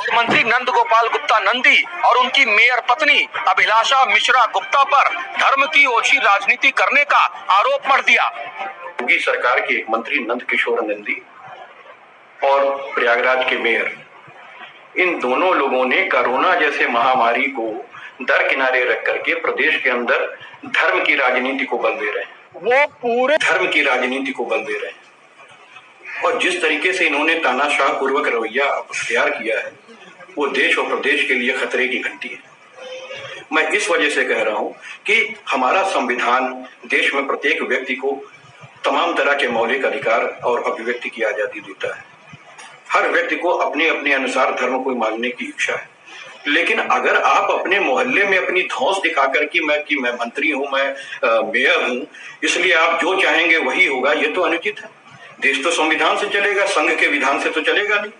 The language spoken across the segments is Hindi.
मंत्री नंद गोपाल गुप्ता नंदी और उनकी मेयर पत्नी अभिलाषा मिश्रा गुप्ता पर धर्म की ओछी राजनीति करने का आरोप मढ़ दिया। योगी सरकार के एक मंत्री नंद किशोर नंदी और प्रयागराज के मेयर, इन दोनों लोगों ने कोरोना जैसे महामारी को दरकिनारे रख करके प्रदेश के अंदर धर्म की राजनीति को बल दे रहे हैं। वो पूरे धर्म की राजनीति को बल दे रहे हैं और जिस तरीके से इन्होंने तानाशाह पूर्वक रवैया अख्तियार किया है वो देश और प्रदेश के लिए खतरे की घंटी है। मैं इस वजह से कह रहा हूं कि हमारा संविधान देश में प्रत्येक व्यक्ति को तमाम तरह के मौलिक अधिकार और अभिव्यक्ति की आजादी देता है। हर व्यक्ति को अपने अपने अनुसार धर्म को मानने की इच्छा है, लेकिन अगर आप अपने मोहल्ले में अपनी धौंस दिखाकर कि मैं मंत्री हूं, मैं मेयर हूं, इसलिए आप जो चाहेंगे वही होगा, ये तो अनुचित है। देश तो संविधान से चलेगा, संघ के विधान से तो चलेगा नहीं।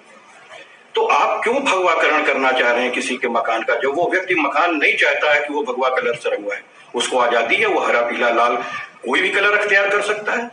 तो आप क्यों भगवाकरण करना चाह रहे हैं किसी के मकान का? जो वो व्यक्ति मकान नहीं चाहता है कि वो भगवा कलर से रंगवाए, उसको आजादी है, वो हरा पीला लाल कोई भी कलर अख्तियार कर सकता है।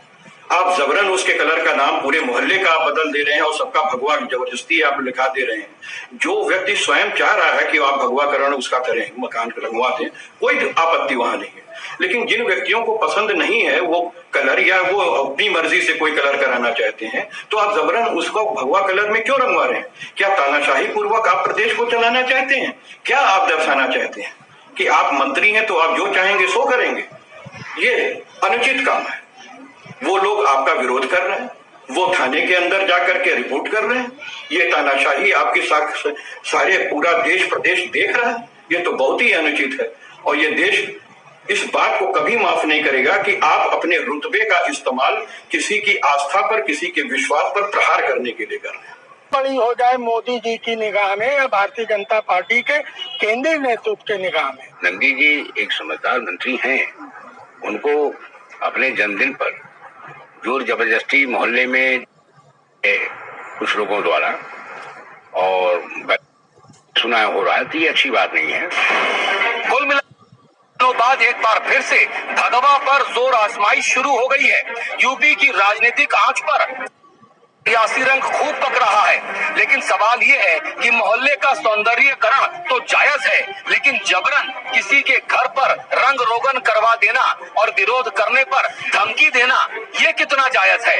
आप जबरन उसके कलर का नाम पूरे मोहल्ले का आप बदल दे रहे हैं और सबका भगवा जबरदस्ती आप लिखा दे रहे हैं। जो व्यक्ति स्वयं चाह रहा है कि आप भगवाकरण उसका करें, मकान रंगवा दें, कोई आपत्ति वहां नहीं है। लेकिन जिन व्यक्तियों को पसंद नहीं है वो कलर या वो अपनी मर्जी से कोई कलर कराना चाहते हैं, तो आप जबरन उसको भगवा कलर में क्यों रंगवा रहे हैं? क्या तानाशाही पूर्वक आप प्रदेश को चलाना चाहते हैं? क्या आप दर्शाना चाहते हैं कि आप मंत्री हैं तो आप जो चाहेंगे सो करेंगे? ये अनुचित काम है। वो लोग आपका विरोध कर रहे हैं, वो थाने के अंदर जाकर के रिपोर्ट कर रहे हैं। ये तानाशाही आपके सारे पूरा देश प्रदेश देख रहा है। ये तो बहुत ही अनुचित है और ये देश इस बात को कभी माफ नहीं करेगा कि आप अपने रुतबे का इस्तेमाल किसी की आस्था पर, किसी के विश्वास पर प्रहार करने के लिए कर रहे हैं। बड़ी हो जाए मोदी जी की निगाह में या भारतीय जनता पार्टी के केंद्रीय नेतृत्व के निगाह में। नंदी जी एक समझदार मंत्री हैं, उनको अपने जन्मदिन पर जोर जबरदस्ती मोहल्ले में कुछ लोगों द्वारा और सुना हो रहा है, तो ये अच्छी बात नहीं है। कुल मिला बाद एक बार फिर से भगवा पर जोर आजमाइश शुरू हो गई है। यूपी की राजनीतिक आंच पर सियासी रंग खूब पक रहा है, लेकिन सवाल ये है कि मोहल्ले का सौंदर्यकरण तो जायज है, लेकिन जबरन किसी के घर पर रंग रोगन करवा देना और विरोध करने पर धमकी देना, ये कितना जायज है?